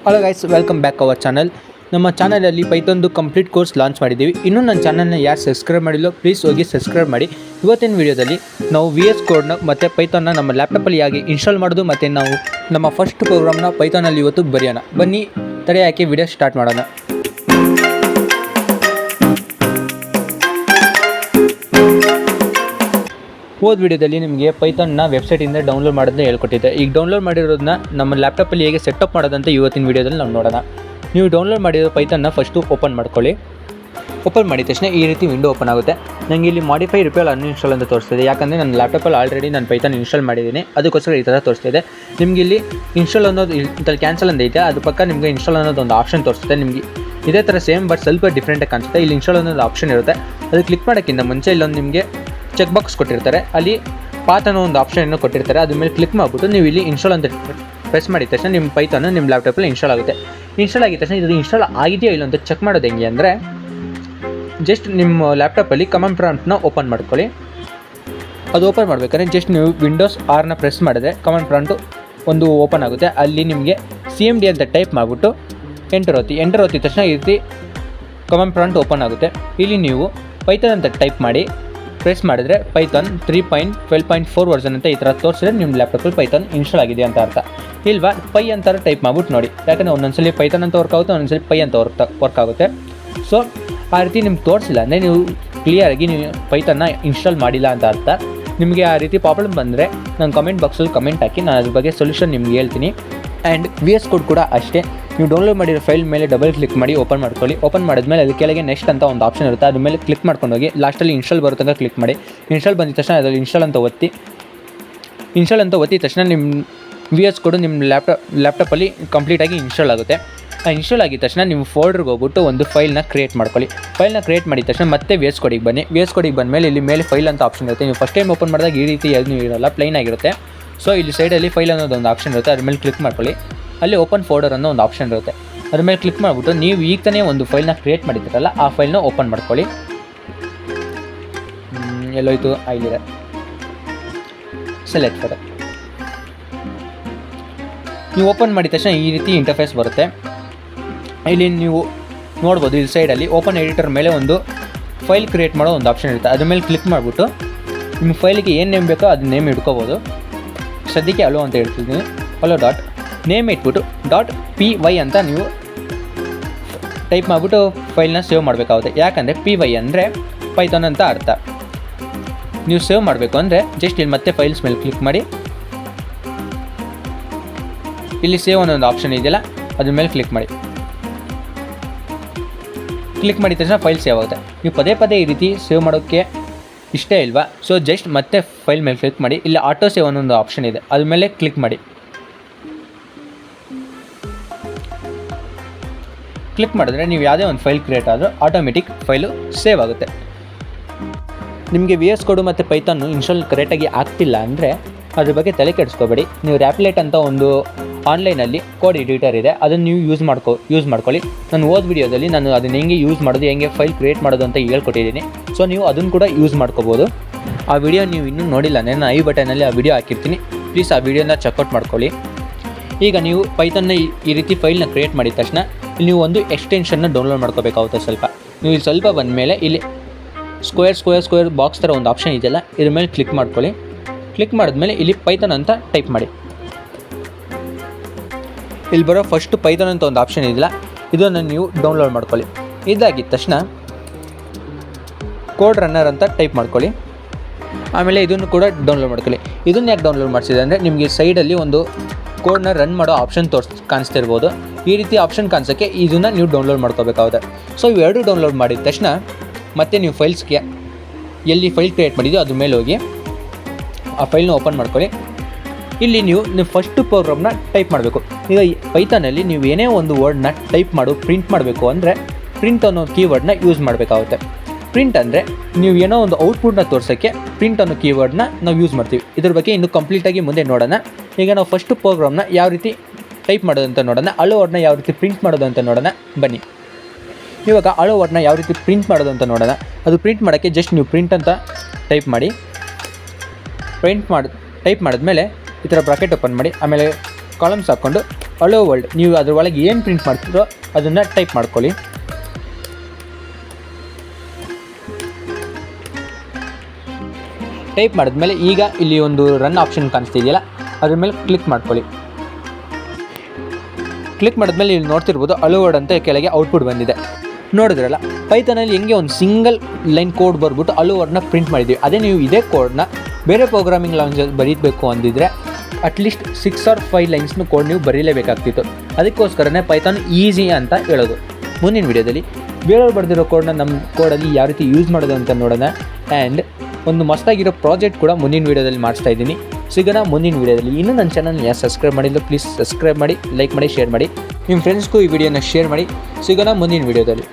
Hello guys, welcome back our channel. ನಮ್ಮ ಚಾನಲಲ್ಲಿ ಪೈಥಾನ್ದು complete course launch ಮಾಡಿದ್ದೀವಿ. ಇನ್ನೂ ನನ್ನ ಚಾನಲ್ನ ಯಾರು ಸಬ್ಸ್ಕ್ರೈಬ್ ಮಾಡಿಲ್ಲೋ ಪ್ಲೀಸ್ ಹೋಗಿ ಸಬ್ಸ್ಕ್ರೈಬ್ ಮಾಡಿ. ಇವತ್ತಿನ ವೀಡಿಯೋದಲ್ಲಿ ನಾವು VS ಕೋಡ್ನ ಮತ್ತು ಪೈಥಾನ್ನ ನಮ್ಮ ಲ್ಯಾಪ್ಟಾಪಲ್ಲಿ ಹೇಗೆ ಇನ್ಸ್ಟಾಲ್ ಮಾಡೋದು ಮತ್ತು ನಾವು ನಮ್ಮ ಫಸ್ಟ್ ಪ್ರೋಗ್ರಾಮ್ನ ಪೈಥಾನಲ್ಲಿ ಇವತ್ತು ಬರೆಯೋಣ. ಬನ್ನಿ ತಡೆ ಹಾಕಿ ವಿಡಿಯೋ ಸ್ಟಾರ್ಟ್ ಮಾಡೋಣ. ಹೋದ ವಿಡಿಯೋದಲ್ಲಿ ನಿಮಗೆ ಪೈಥಾನ್ನ ವೆಬ್ಸೈಟಿಂದ ಡೌನ್ಲೋಡ್ ಮಾಡೋದನ್ನ ಹೇಳ್ಕೊಟ್ಟಿದ್ದೆ. ಈಗ ಡೌನ್ಲೋಡ್ ಮಾಡಿರೋದನ್ನ ನಮ್ಮ ಲ್ಯಾಪ್ಟಾಪಲ್ಲಿ ಹೇಗೆ ಸೆಟಪ್ ಮಾಡೋದಂತ ಇವತ್ತಿನ ವೀಡಿಯೋದಲ್ಲಿ ನಾವು ನೋಡೋಣ. ನೀವು ಡೌನ್ಲೋಡ್ ಮಾಡಿರೋ ಪೈಥಾನ್ನ ಫಸ್ಟು ಓಪನ್ ಮಾಡ್ಕೊಳ್ಳಿ. ಓಪನ್ ಮಾಡಿದ ತಕ್ಷಣ ಈ ರೀತಿ ವಿಂಡೋ ಓಪನ್ ಆಗುತ್ತೆ. ನನಗೆ ಇಲ್ಲಿ ಮಾಡಿಫೈ ರಿಪೇರ್ ಅನ್ಇನ್ಸ್ಟಾಲ್ ಅಂತ ತೋರಿಸ್ತಿದೆ, ಯಾಕಂದರೆ ನನ್ನ ಲ್ಯಾಪ್ಟಾಪಲ್ಲಿ ಆಲ್ರೆಡಿ ನಾನು ಪೈಥಾನ್ ಇನ್ಸ್ಟಾಲ್ ಮಾಡಿದ್ದೀನಿ, ಅದಕ್ಕೋಸ್ಕರ ಈ ಥರ ತೋರಿಸ್ತಿದೆ. ನಿಮಗೆ ಇಲ್ಲಿ ಇನ್ಸ್ಟಾಲ್ ಅನ್ನೋದು ಇಂಥಲ್ಲಿ ಕ್ಯಾನ್ಸಲ್ ಅಂತ ಐತೆ, ಅದು ಪಕ್ಕ ನಿಮಗೆ ಇನ್ಸ್ಟಾಲ್ ಅನ್ನೋದು ಒಂದು ಆಪ್ಷನ್ ತೋರಿಸುತ್ತೆ. ನಿಮಗೆ ಇದೇ ಥರ ಸೇಮ್ ಬಟ್ ಸ್ವಲ್ಪ ಡಿಫ್ರೆಂಟಾಗಿ ಕಾಣಿಸುತ್ತೆ. ಇಲ್ಲಿ ಇನ್ಸ್ಟಾಲ್ ಅನ್ನೋದು ಆಪ್ಷನ್ ಇರುತ್ತೆ, ಅದು ಕ್ಲಿಕ್ ಮಾಡೋಕ್ಕಿಂತ ಮುಂಚೆ ಇಲ್ಲೊಂದು ನಿಮಗೆ ಚೆಕ್ ಬಾಕ್ಸ್ ಕೊಟ್ಟಿರ್ತಾರೆ, ಅಲ್ಲಿ ಪಾತ್ ಅನ್ನೋ ಒಂದು ಆಪ್ಷನ್ ಕೊಟ್ಟಿರ್ತಾರೆ. ಅದ್ರ ಮೇಲೆ ಕ್ಲಿಕ್ ಮಾಡಿಬಿಟ್ಟು ನೀವು ಇಲ್ಲಿ ಇನ್ಸ್ಟಾಲ್ ಅಂತ ಪ್ರೆಸ್ ಮಾಡಿದ ತಕ್ಷಣ ನಿಮ್ಮ ಪೈಥಾನ್ ನಿಮ್ಮ ಲ್ಯಾಪ್ಟಾಪಲ್ಲಿ ಇನ್ಸ್ಟಾಲ್ ಆಗುತ್ತೆ. ಇನ್ಸ್ಟಾಲ್ ಆಗಿದ ತಕ್ಷಣ ಇದು ಇನ್ಸ್ಟಾಲ್ ಆಗಿದೆಯೋ ಇಲ್ಲ ಅಂತ ಚೆಕ್ ಮಾಡೋದು ಹೆಂಗೆ ಅಂದರೆ, ಜಸ್ಟ್ ನಿಮ್ಮ ಲ್ಯಾಪ್ಟಾಪಲ್ಲಿ ಕಮಾಂಡ್ ಪ್ರಾಂಪ್ಟ್ನ ಓಪನ್ ಮಾಡ್ಕೊಳ್ಳಿ. ಅದು ಓಪನ್ ಮಾಡಬೇಕಾದ್ರೆ ಜಸ್ಟ್ ನೀವು ವಿಂಡೋಸ್ ಆರ್ನ ಪ್ರೆಸ್ ಮಾಡಿದ್ರೆ ಕಮಾಂಡ್ ಪ್ರಾಂಪ್ಟು ಒಂದು ಓಪನ್ ಆಗುತ್ತೆ. ಅಲ್ಲಿ ನಿಮಗೆ CMD ಅಂತ ಟೈಪ್ ಮಾಡಿಬಿಟ್ಟು ಎಂಟರ್ ಒತ್ತಿದ ತಕ್ಷಣ ಈ ರೀತಿ ಕಮಾಂಡ್ ಪ್ರಾಂಪ್ಟ್ ಓಪನ್ ಆಗುತ್ತೆ. ಇಲ್ಲಿ ನೀವು ಪೈಥಾನ್ ಅಂತ ಟೈಪ್ ಮಾಡಿ ಪ್ರೆಸ್ ಮಾಡಿದ್ರೆ ಪೈಥಾನ್ 3.12.4 ವರ್ಷನ್ ಅಂತ ಈ ಥರ ತೋರಿಸಿದ್ರೆ ನಿಮ್ಮ ಲ್ಯಾಪ್ಟಾಪಲ್ಲಿ ಪೈಥಾನ್ ಇನ್ಸ್ಟಾಲ್ ಆಗಿದೆ ಅಂತ ಅರ್ಥ. ಇಲ್ವಾ ಪೈ ಅಂತಾರೆ ಟೈಪ್ ಮಾಡ್ಬಿಟ್ಟು ನೋಡಿ, ಯಾಕಂದರೆ ಒಂದೊಂದ್ಸಲಿ ಪೈಥಾನ್ ಅಂತ ವರ್ಕ್ ಆಗುತ್ತೆ, ಒಂದೊಂದ್ಸಲಿ ಪೈ ಅಂತ ವರ್ಕ್ ಆಗುತ್ತೆ. ಸೊ ಆ ರೀತಿ ನಿಮ್ಗೆ ತೋರಿಸಿಲ್ಲ ಅಂದರೆ ನೀವು ಕ್ಲಿಯರಾಗಿ ನೀವು ಪೈಥಾನ್ನ ಇನ್ಸ್ಟಾಲ್ ಮಾಡಿಲ್ಲ ಅಂತ ಅರ್ಥ. ನಿಮಗೆ ಆ ರೀತಿ ಪ್ರಾಬ್ಲಮ್ ಬಂದರೆ ನಾನು ಕಮೆಂಟ್ ಬಾಕ್ಸಲ್ಲಿ ಕಮೆಂಟ್ ಹಾಕಿ, ನಾನು ಅದ್ರ ಬಗ್ಗೆ ಸೊಲ್ಯೂಷನ್ ನಿಮ್ಗೆ ಹೇಳ್ತೀನಿ. ಆ್ಯಂಡ್ VS ಕೋಡ್ ಕೂಡ ಅಷ್ಟೇ, ನೀವು ಡೌನ್ಲೋಡ್ ಮಾಡಿರೋ ಫೈಲ್ ಮೇಲೆ ಡಬಲ್ ಕ್ಲಿಕ್ ಮಾಡಿ ಓಪನ್ ಮಾಡ್ಕೊಳ್ಳಿ. ಓಪನ್ ಮಾಡಿದ್ಮೇಲೆ ಅದು ಕೆಳಗೆ ನೆಕ್ಸ್ಟ್ ಅಂತ ಒಂದು ಆಪ್ಷನ್ ಇರುತ್ತೆ, ಅದ್ರ ಮೇಲೆ ಕ್ಲಿಕ್ ಮಾಡ್ಕೊಂಡು ಹೋಗಿ ಲಾಸ್ಟಲ್ಲಿ ಇನ್ಸ್ಟಾಲ್ ಬರುತ್ತೆ ಅಂತ ಕ್ಲಿಕ್ ಮಾಡಿ. ಇನ್ಸ್ಟಾಲ್ ಬಂದಿದ ತಕ್ಷಣ ಅದರಲ್ಲಿ ಇನ್ಸ್ಟಾಲ್ ಅಂತ ಒತ್ತಿದ ತಕ್ಷಣ ನಿಮ್ಮ VS ಕೋಡು ನಿಮ್ಮ ಲ್ಯಾಪ್ಟಾಪಲ್ಲಿ ಕಂಪ್ಲೀಟಾಗಿ ಇನ್ಸ್ಟಾಲ್ ಆಗುತ್ತೆ. ಆ ಇನ್ಸ್ಟಾಲ್ ಆಗಿದ ತಕ್ಷಣ ನೀವು ಫೋಲ್ಡರ್ಗೆ ಹೋಗ್ಬಿಟ್ಟು ಒಂದು ಫೈಲ್ನ ಕ್ರಿಯೇಟ್ ಮಾಡ್ಕೊಳ್ಳಿ. ಫೈಲ್ನ ಕ್ರಿಯೇಟ್ ಮಾಡಿದ ತಕ್ಷಣ ಮತ್ತೆ VS ಕೋಡಿಗೆ ಬನ್ನಿ. VS ಕೋಡಿಗೆ ಬಂದಮೇಲೆ ಇಲ್ಲಿ ಮೇಲೆ ಫೈಲ್ ಅಂತ ಆಪ್ಷನ್ ಇರುತ್ತೆ. ನೀವು ಫಸ್ಟ್ ಟೈಮ್ ಓಪನ್ ಮಾಡಿದಾಗ ಈ ರೀತಿ ಏನೂ ಇರೋಲ್ಲ, ಪ್ಲೈನ್ ಆಗಿರುತ್ತೆ. ಸೊ ಇಲ್ಲಿ ಸೈಡಲ್ಲಿ ಫೈಲ್ ಅನ್ನೋದು ಒಂದು ಆಪ್ಷನ್ ಇರುತ್ತೆ, ಅದ್ರ ಮೇಲೆ ಕ್ಲಿಕ್ ಮಾಡ್ಕೊಳ್ಳಿ. ಅಲ್ಲಿ ಓಪನ್ ಫೋಲ್ಡರ್ ಅನ್ನೋ ಒಂದು ಆಪ್ಷನ್ ಇರುತ್ತೆ, ಅದ್ರ ಮೇಲೆ ಕ್ಲಿಕ್ ಮಾಡಿಬಿಟ್ಟು ನೀವು ಈಗ ತಾನೇ ಒಂದು ಫೈಲ್ನ ಕ್ರಿಯೇಟ್ ಮಾಡಿದ್ದೀರಲ್ಲ ಆ ಫೈಲ್ನ ಓಪನ್ ಮಾಡ್ಕೊಳ್ಳಿ. ಎಲ್ಲೋಯ್ತು, ಇಲ್ಲಿದೆ, ಸೆಲೆಕ್ಟ್ ಫೋಲ್ಡರ್. ನೀವು ಓಪನ್ ಮಾಡಿದ ತಕ್ಷಣ ಈ ರೀತಿ ಇಂಟರ್ಫೇಸ್ ಬರುತ್ತೆ. ಇಲ್ಲಿ ನೀವು ನೋಡ್ಬೋದು, ಇಲ್ಲಿ ಸೈಡಲ್ಲಿ ಓಪನ್ ಎಡಿಟರ್ ಮೇಲೆ ಒಂದು ಫೈಲ್ ಕ್ರಿಯೇಟ್ ಮಾಡೋ ಒಂದು ಆಪ್ಷನ್ ಇರುತ್ತೆ, ಅದ್ರ ಮೇಲೆ ಕ್ಲಿಕ್ ಮಾಡಿಬಿಟ್ಟು ನಿಮ್ಮ ಫೈಲಿಗೆ ಏನು ನೇಮ್ ಬೇಕೋ ಅದು ನೇಮ್ ಇಟ್ಕೋಬೋದು. ಸದ್ಯಕ್ಕೆ ಅಲೋ ಅಂತ ಹೇಳ್ತಿದ್ದೀನಿ, ಅಲೋ ಡಾಟ್ ನೇಮ್ ಇಟ್ಬಿಟ್ಟು .py ಅಂತ ನೀವು ಟೈಪ್ ಮಾಡಿಬಿಟ್ಟು ಫೈಲ್ನ ಸೇವ್ ಮಾಡಬೇಕಾಗುತ್ತೆ. ಯಾಕಂದರೆ PY ಅಂದರೆ ಪೈಥಾನ್ ಅಂತ ಅರ್ಥ. ನೀವು ಸೇವ್ ಮಾಡಬೇಕು ಅಂದರೆ ಜಸ್ಟ್ ಇಲ್ಲಿ ಮತ್ತೆ ಫೈಲ್ಸ್ ಮೇಲೆ ಕ್ಲಿಕ್ ಮಾಡಿ, ಇಲ್ಲಿ ಸೇವ್ ಅನ್ನೋ ಒಂದು ಆಪ್ಷನ್ ಇದೆಯಲ್ಲ ಅದ್ರ ಮೇಲೆ ಕ್ಲಿಕ್ ಮಾಡಿ. ಕ್ಲಿಕ್ ಮಾಡಿದ ತಕ್ಷಣ ಫೈಲ್ ಸೇವ್ ಆಗುತ್ತೆ. ನೀವು ಪದೇ ಪದೇ ಈ ರೀತಿ ಸೇವ್ ಮಾಡೋಕ್ಕೆ ಇಷ್ಟ ಇಲ್ವಾ? ಸೊ ಜಸ್ಟ್ ಮತ್ತೆ ಫೈಲ್ ಮೇಲೆ ಕ್ಲಿಕ್ ಮಾಡಿ, ಇಲ್ಲಿ ಆಟೋ ಸೇವ್ ಅನ್ನೋ ಒಂದು ಆಪ್ಷನ್ ಇದೆ, ಅದ್ರ ಮೇಲೆ ಕ್ಲಿಕ್ ಮಾಡಿ. ಕ್ಲಿಕ್ ಮಾಡಿದ್ರೆ ನೀವು ಯಾವುದೇ ಒಂದು ಫೈಲ್ ಕ್ರಿಯೇಟ್ ಆದರೂ ಆಟೋಮೆಟಿಕ್ ಫೈಲು ಸೇವ್ ಆಗುತ್ತೆ. ನಿಮಗೆ VS ಕೋಡು ಮತ್ತು ಪೈಥಾನು ಇನ್ಸ್ಟಾಲ್ ಕರೆಕ್ಟಾಗಿ ಆಗ್ತಿಲ್ಲ ಅಂದರೆ ಅದ್ರ ಬಗ್ಗೆ ತಲೆ ಕೆಡಿಸ್ಕೋಬೇಡಿ. ನೀವು ರ್ಯಾಪ್ಲೆಟ್ ಅಂತ ಒಂದು ಆನ್ಲೈನಲ್ಲಿ ಕೋಡ್ ಎಡಿಟರ್ ಇದೆ, ಅದನ್ನು ನೀವು ಯೂಸ್ ಮಾಡ್ಕೊಳ್ಳಿ. ನಾನು ಹೋದ ವಿಡಿಯೋದಲ್ಲಿ ನಾನು ಅದನ್ನು ಹೆಂಗೆ ಯೂಸ್ ಮಾಡೋದು, ಹೆಂಗೆ ಫೈಲ್ ಕ್ರಿಯೇಟ್ ಮಾಡೋದು ಅಂತ ಹೇಳ್ಕೊಟ್ಟಿದ್ದೀನಿ. ಸೊ ನೀವು ಅದನ್ನು ಕೂಡ ಯೂಸ್ ಮಾಡ್ಕೋಬೋದು. ಆ ವಿಡಿಯೋ ನೀವು ಇನ್ನೂ ನೋಡಿಲ್ಲ ಅಂದರೆ ನಾನು ಐ ಬಟನಲ್ಲಿ ಆ ವಿಡಿಯೋ ಹಾಕಿರ್ತೀನಿ, ಪ್ಲೀಸ್ ಆ ವಿಡಿಯೋನ ಚೆಕ್ಔಟ್ ಮಾಡ್ಕೊಳ್ಳಿ. ಈಗ ನೀವು ಪೈಥಾನ್ನ ಈ ರೀತಿ ಫೈಲ್ನ ಕ್ರಿಯೇಟ್ ಮಾಡಿದ ತಕ್ಷಣ ಇಲ್ಲಿ ನೀವು ಒಂದು ಎಕ್ಸ್ಟೆನ್ಷನ್ನ ಡೌನ್ಲೋಡ್ ಮಾಡ್ಕೋಬೇಕಾಗುತ್ತೆ. ನೀವು ಇಲ್ಲಿ ಸ್ವಲ್ಪ ಬಂದ ಮೇಲೆ ಇಲ್ಲಿ ಸ್ಕ್ವೇರ್ ಬಾಕ್ಸ್ ಥರ ಒಂದು ಆಪ್ಷನ್ ಇದೆಯಲ್ಲ, ಇದ್ರ ಮೇಲೆ ಕ್ಲಿಕ್ ಮಾಡ್ಕೊಳ್ಳಿ. ಕ್ಲಿಕ್ ಮಾಡಿದ್ಮೇಲೆ ಇಲ್ಲಿ ಪೈಥಾನ್ ಅಂತ ಟೈಪ್ ಮಾಡಿ. ಇಲ್ಲಿ ಬರೋ ಫಸ್ಟ್ ಪೈಥಾನ್ ಅಂತ ಒಂದು ಆಪ್ಷನ್ ಇದೆಯಲ್ಲ, ಇದನ್ನು ನೀವು ಡೌನ್ಲೋಡ್ ಮಾಡ್ಕೊಳ್ಳಿ. ಇದಾಗಿದ್ದ ತಕ್ಷಣ ಕೋಡ್ ರನ್ನರ್ ಅಂತ ಟೈಪ್ ಮಾಡ್ಕೊಳ್ಳಿ. ಆಮೇಲೆ ಇದನ್ನು ಕೂಡ ಡೌನ್ಲೋಡ್ ಮಾಡ್ಕೊಳ್ಳಿ. ಇದನ್ನು ಯಾಕೆ ಡೌನ್ಲೋಡ್ ಮಾಡಿಸಿದೆ ಅಂದರೆ ನಿಮಗೆ ಸೈಡಲ್ಲಿ ಒಂದು ಕೋಡ್ನ ರನ್ ಮಾಡೋ ಆಪ್ಷನ್ ಕಾಣಿಸ್ತಿರ್ಬೋದು. ಈ ರೀತಿ ಆಪ್ಷನ್ ಕಾಣಿಸೋಕ್ಕೆ ಇದನ್ನು ನೀವು ಡೌನ್ಲೋಡ್ ಮಾಡ್ಕೋಬೇಕಾಗುತ್ತೆ. ಸೊ ಇವೆರಡು ಡೌನ್ಲೋಡ್ ಮಾಡಿದ ತಕ್ಷಣ ಮತ್ತೆ ನೀವು ಫೈಲ್ಸ್ಗೆ ಎಲ್ಲಿ ಫೈಲ್ ಕ್ರಿಯೇಟ್ ಮಾಡಿದೆಯೋ ಅದ್ರ ಮೇಲೆ ಹೋಗಿ ಆ ಫೈಲ್ನ ಓಪನ್ ಮಾಡ್ಕೊಳ್ಳಿ. ಇಲ್ಲಿ ನೀವು ಫಸ್ಟು ಪ್ರೋಗ್ರಾಮ್ನ ಟೈಪ್ ಮಾಡಬೇಕು. ಈಗ ಪೈಥಾನಲ್ಲಿ ನೀವು ಏನೇ ಒಂದು ವರ್ಡ್ನ ಟೈಪ್ ಪ್ರಿಂಟ್ ಮಾಡಬೇಕು ಅಂದರೆ ಪ್ರಿಂಟ್ ಅನ್ನೋ ಕೀವರ್ಡ್ನ ಯೂಸ್ ಮಾಡಬೇಕಾಗುತ್ತೆ. ಪ್ರಿಂಟ್ ಅಂದರೆ ನೀವು ಏನೋ ಒಂದು ಔಟ್ಪುಟ್ನ ತೋರಿಸೋಕ್ಕೆ ಪ್ರಿಂಟ್ ಅನ್ನೋ ಕೀವರ್ಡ್ನ ನಾವು ಯೂಸ್ ಮಾಡ್ತೀವಿ. ಇದ್ರ ಬಗ್ಗೆ ಇನ್ನೂ ಕಂಪ್ಲೀಟಾಗಿ ಮುಂದೆ ನೋಡೋಣ. ಈಗ ನಾವು ಫಸ್ಟು ಪ್ರೋಗ್ರಾಮ್ನ ಯಾವ ರೀತಿ ಟೈಪ್ ಮಾಡೋದಂತ ನೋಡೋಣ, ಅಲೋ ವರ್ಡ್ನ ಯಾವ ರೀತಿ ಪ್ರಿಂಟ್ ಮಾಡೋದು ಅಂತ ನೋಡೋಣ. ಬನ್ನಿ, ಇವಾಗ ಅಲೋ ವರ್ಡ್ನ ಯಾವ ರೀತಿ ಪ್ರಿಂಟ್ ಮಾಡೋದು ಅಂತ ನೋಡೋಣ. ಅದು ಪ್ರಿಂಟ್ ಮಾಡೋಕ್ಕೆ ಜಸ್ಟ್ ನೀವು ಪ್ರಿಂಟ್ ಅಂತ ಟೈಪ್ ಮಾಡಿ. ಟೈಪ್ ಮಾಡಿದ್ಮೇಲೆ ಈ ಥರ ಬ್ರಾಕೆಟ್ ಓಪನ್ ಮಾಡಿ, ಆಮೇಲೆ ಕಾಲಮ್ಸ್ ಹಾಕ್ಕೊಂಡು ಹಲೋ ವರ್ಲ್ಡ್ ನೀವು ಅದ್ರ ಒಳಗೆ ಏನು ಪ್ರಿಂಟ್ ಮಾಡ್ತಿರೋ ಅದನ್ನು ಟೈಪ್ ಮಾಡ್ಕೊಳ್ಳಿ. ಟೈಪ್ ಮಾಡಿದ್ಮೇಲೆ ಈಗ ಇಲ್ಲಿ ಒಂದು ರನ್ ಆಪ್ಷನ್ ಕಾಣಿಸ್ತಿದೆಯಲ್ಲ ಅದ್ರ ಮೇಲೆ ಕ್ಲಿಕ್ ಮಾಡ್ಕೊಳ್ಳಿ. ಕ್ಲಿಕ್ ಮಾಡಿದ್ಮೇಲೆ ಇಲ್ಲಿ ನೋಡ್ತಿರ್ಬೋದು ಹಲೋ ವರ್ಲ್ಡ್ ಅಂತ ಕೆಳಗೆ ಔಟ್ಪುಟ್ ಬಂದಿದೆ. ನೋಡಿದ್ರಲ್ಲ, ಪೈಥಾನಲ್ಲಿ ಹೆಂಗೆ ಒಂದು ಸಿಂಗಲ್ ಲೈನ್ ಕೋಡ್ ಬರ್ಬಿಟ್ಟು ಹಲೋ ವರ್ಡ್ನ ಪ್ರಿಂಟ್ ಮಾಡಿದ್ದೀವಿ. ಅದೇ ನೀವು ಇದೇ ಕೋಡ್ನ ಬೇರೆ ಪ್ರೋಗ್ರಾಮಿಂಗ್ ಲ್ಯಾಂಗ್ವೇಜಲ್ಲಿ ಬರೀಬೇಕು ಅಂದಿದ್ರೆ ಅಟ್ಲೀಸ್ಟ್ 6 or 5 ಲೈನ್ಸ್ನ ಕೋಡ್ ನೀವು ಬರೀಲೇಬೇಕಾಗ್ತಿತ್ತು. ಅದಕ್ಕೋಸ್ಕರನೇ ಪೈಥಾನ್ ಈಸಿ ಅಂತ ಹೇಳೋದು. ಮುಂದಿನ ವಿಡಿಯೋದಲ್ಲಿ ಬೇರೆಯವ್ರು ಬರೆದಿರೋ ಕೋಡ್ನ ನಮ್ಮ ಕೋಡಲ್ಲಿ ಯಾವ ರೀತಿ ಯೂಸ್ ಮಾಡೋದು ಅಂತ ನೋಡೋಣ. ಆ್ಯಂಡ್ ಒಂದು ಮಸ್ತಾಗಿರೋ ಪ್ರಾಜೆಕ್ಟ್ ಕೂಡ ಮುಂದಿನ ವೀಡಿಯೋದಲ್ಲಿ ಮಾಡಿಸ್ತಾ ಇದ್ದೀನಿ. ಸಿಗೋಣ ಮುಂದಿನ ವೀಡಿಯೋದಲ್ಲಿ. ಇನ್ನೂ ನನ್ನ ಚಾನಲ್ ಯಾರು ಸಬ್ಸ್ಕ್ರೈಬ್ ಮಾಡಿಲ್ಲ ಪ್ಲೀಸ್ ಸಬ್ಸ್ಕ್ರೈಬ್ ಮಾಡಿ, ಲೈಕ್ ಮಾಡಿ, ಶೇರ್ ಮಾಡಿ, ನಿಮ್ಮ ಫ್ರೆಂಡ್ಸ್ಗೂ ಈ ವಿಡಿಯೋನ ಶೇರ್ ಮಾಡಿ. ಸಿಗೋಣ ಮುಂದಿನ ವೀಡಿಯೋದಲ್ಲಿ.